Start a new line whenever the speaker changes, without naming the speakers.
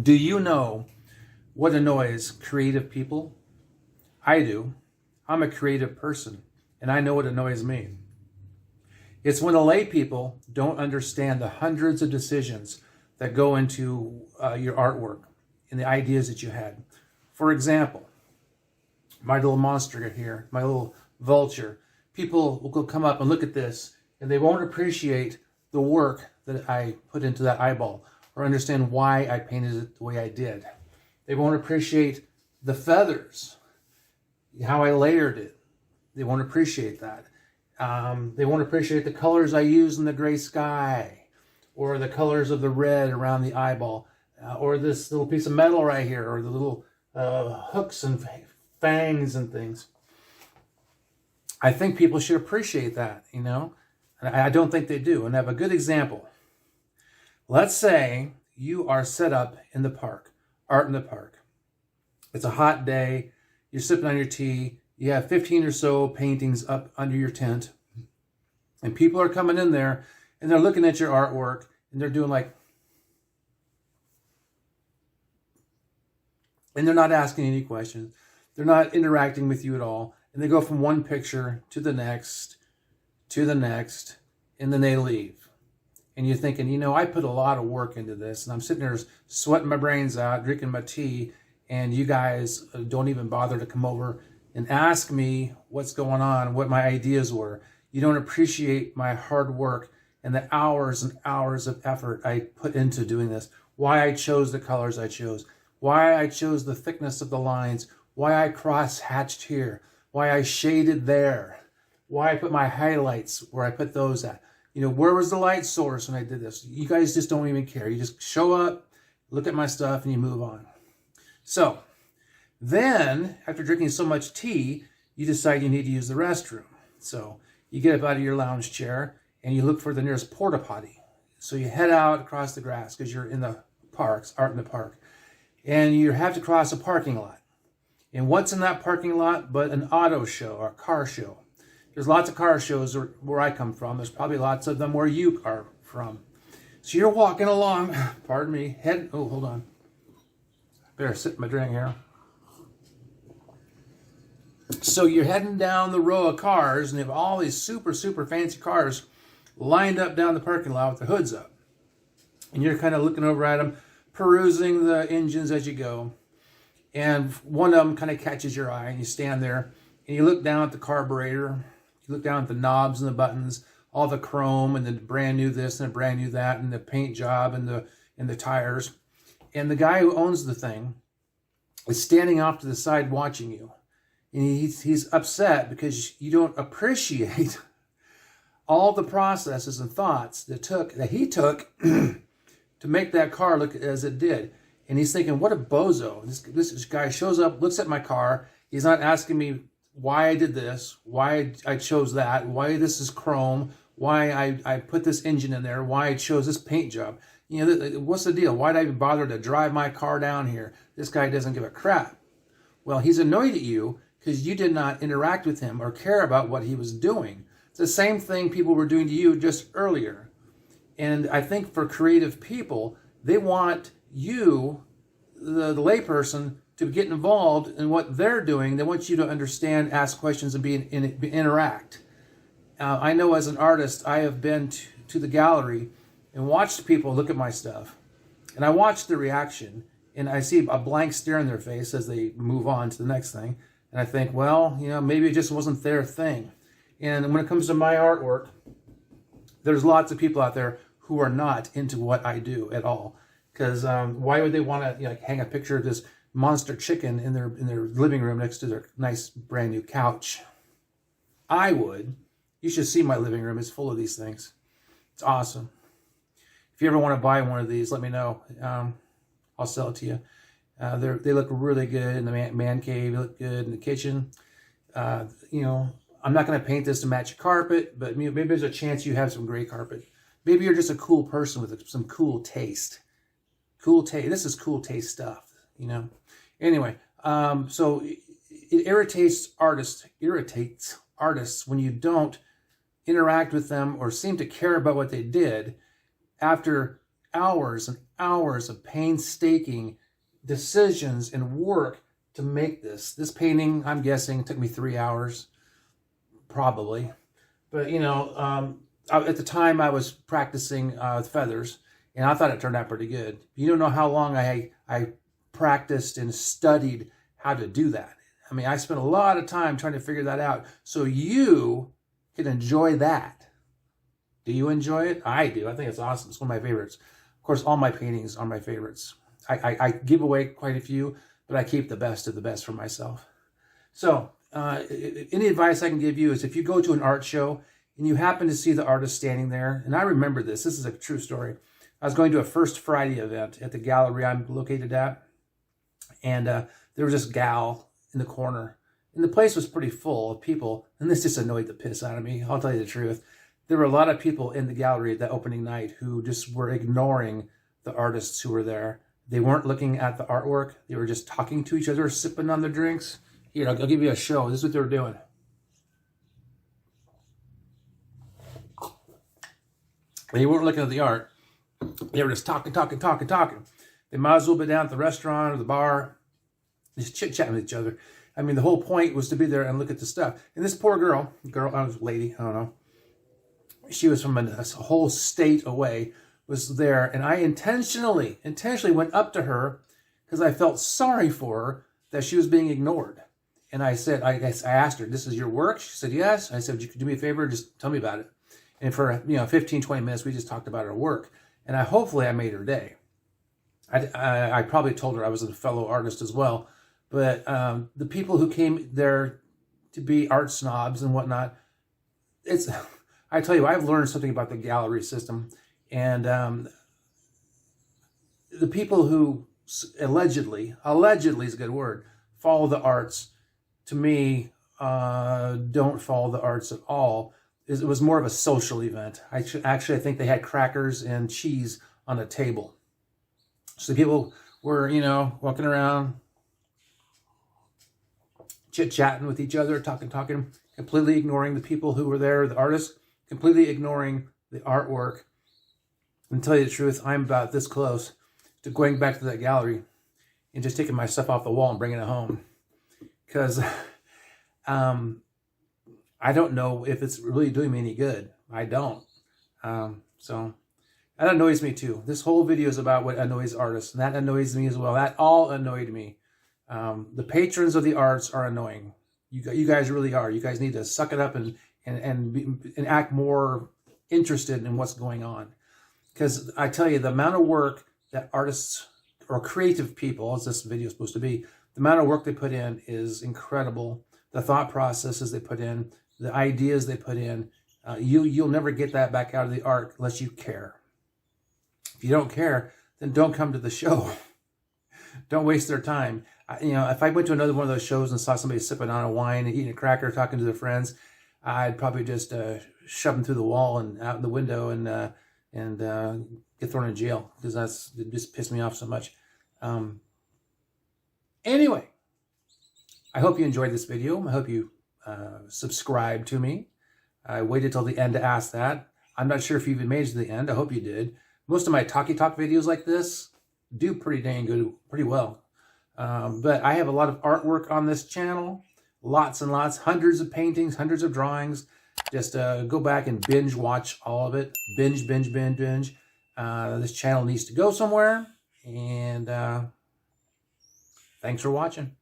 Do you know what annoys creative people? I do. I'm a creative person, and I know what annoys me. It's when the lay people don't understand the hundreds of decisions that go into your artwork and the ideas that you had. For example, my little monster here, my little vulture. People will come up and look at this, and they won't appreciate the work that I put into that eyeball or understand why I painted it the way I did. They won't appreciate the feathers, how I layered it. They won't appreciate that. They won't appreciate the colors I used in the gray sky, or the colors of the red around the eyeball, or this little piece of metal right here, or the little hooks and fangs and things. I think people should appreciate that, you know? And I don't think they do. And I have a good example. Let's say you are set up in the park, art in the park. It's a hot day. You're sipping on your tea. You have 15 or so paintings up under your tent. And people are coming in there and they're looking at your artwork and they're doing like, and they're not asking any questions. They're not interacting with you at all. And they go from one picture to the next, and then they leave. And you're thinking, you know, I put a lot of work into this, and I'm sitting there sweating my brains out, drinking my tea, and you guys don't even bother to come over and ask me what's going on, what my ideas were. You don't appreciate my hard work and the hours and hours of effort I put into doing this, why I chose the colors I chose, why I chose the thickness of the lines, why I cross-hatched here, why I shaded there, why I put my highlights where I put those at. You know, where was the light source when I did this? You guys just don't even care. You just show up, look at my stuff, and you move on. So then, after drinking so much tea, you decide you need to use the restroom. So you get up out of your lounge chair, and you look for the nearest porta potty. So you head out across the grass, because you're in the parks, art in the park. And you have to cross a parking lot. And what's in that parking lot but an auto show or a car show? There's lots of car shows where I come from. There's probably lots of them where you are from. So you're walking along, pardon me, hold on. Better sip my drink here. So you're heading down the row of cars, and you have all these super, super fancy cars lined up down the parking lot with their hoods up. And you're kind of looking over at them, perusing the engines as you go. And one of them kind of catches your eye, and you stand there, and you look down at the carburetor. You look down at the knobs and the buttons, all the chrome and the brand new this and the brand new that, and the paint job and the tires. And the guy who owns the thing is standing off to the side watching you. And he's upset because you don't appreciate all the processes and thoughts that he took to make that car look as it did. And he's thinking, what a bozo. This guy shows up, looks at my car. He's not asking me why I did this, why I chose that, why this is chrome, why I put this engine in there, why I chose this paint job. You know, what's the deal? Why did I even bother to drive my car down here? This guy doesn't give a crap. Well, he's annoyed at you because you did not interact with him or care about what he was doing. It's the same thing people were doing to you just earlier. And I think for creative people, they want you, the layperson, to get involved in what they're doing. They want you to understand, ask questions, and interact. I know as an artist, I have been to the gallery and watched people look at my stuff. And I watch the reaction, and I see a blank stare on their face as they move on to the next thing. And I think, well, you know, maybe it just wasn't their thing. And when it comes to my artwork, there's lots of people out there who are not into what I do at all. Because why would they want to hang a picture of this monster chicken in their living room next to their nice brand new couch? I would. You should see my living room. It's full of these things. It's awesome. If you ever want to buy one of these, let me know. I'll sell it to you. They look really good in the man cave. They look good in the kitchen. I'm not going to paint this to match your carpet, but maybe there's a chance you have some gray carpet. Maybe you're just a cool person with some cool taste. Cool taste. This is cool taste stuff, you know. Anyway, so it irritates artists when you don't interact with them or seem to care about what they did after hours and hours of painstaking decisions and work to make this. This painting, I'm guessing, took me 3 hours, probably. But, you know, at the time I was practicing with feathers, and I thought it turned out pretty good. You don't know how long I practiced and studied how to do that. I mean, I spent a lot of time trying to figure that out so you can enjoy that. Do you enjoy it? I do. I think it's awesome. It's one of my favorites. Of course, all my paintings are my favorites. I give away quite a few, but I keep the best of the best for myself. So any advice I can give you is if you go to an art show and you happen to see the artist standing there, and I remember this is a true story. I was going to a First Friday event at the gallery I'm located at, and there was this gal in the corner, and the place was pretty full of people, and this just annoyed the piss out of me. I'll tell you the truth. There were a lot of people in the gallery at that opening night who just were ignoring the artists who were there. They weren't looking at the artwork. They were just talking to each other, sipping on their drinks. Here, I'll give you a show. This is what they were doing. They weren't looking at the art. They were just talking. They might as well be down at the restaurant or the bar, just chit-chatting with each other. I mean, the whole point was to be there and look at the stuff. And this poor lady, I don't know. She was from a whole state away, was there. And I intentionally went up to her because I felt sorry for her that she was being ignored. And I said, I asked her, this is your work? She said, yes. I said, would you do me a favor? Just tell me about it. And for 15, 20 minutes, we just talked about her work. And hopefully I made her day. I probably told her I was a fellow artist as well. But the people who came there to be art snobs and whatnot, I tell you, I've learned something about the gallery system. And the people who allegedly is a good word, follow the arts, to me, don't follow the arts at all. It was more of a social event. I think they had crackers and cheese on a table. So people were, walking around, chit-chatting with each other, talking, completely ignoring the people who were there, the artists, completely ignoring the artwork. And to tell you the truth, I'm about this close to going back to that gallery and just taking my stuff off the wall and bringing it home. Because I don't know if it's really doing me any good. I don't. So that annoys me too. This whole video is about what annoys artists, and that annoys me as well. That all annoyed me. The patrons of the arts are annoying. You guys really are. You guys need to suck it up and act more interested in what's going on. Because I tell you, the amount of work that artists or creative people, as this video is supposed to be, the amount of work they put in is incredible. The thought processes they put in, the ideas they put in, you'll never get that back out of the art unless you care. If you don't care, then don't come to the show. Don't waste their time. If I went to another one of those shows and saw somebody sipping on a wine and eating a cracker, talking to their friends, I'd probably just shove them through the wall and out the window and get thrown in jail, because it just pissed me off so much. Anyway, I hope you enjoyed this video. I hope you subscribe to me. I waited till the end to ask that. I'm not sure if you even made it to the end. I hope you did. Most of my talky talk videos like this do pretty dang good, pretty well. But I have a lot of artwork on this channel. Lots and lots, hundreds of paintings, hundreds of drawings. Just go back and binge watch all of it. Binge. This channel needs to go somewhere. And thanks for watching.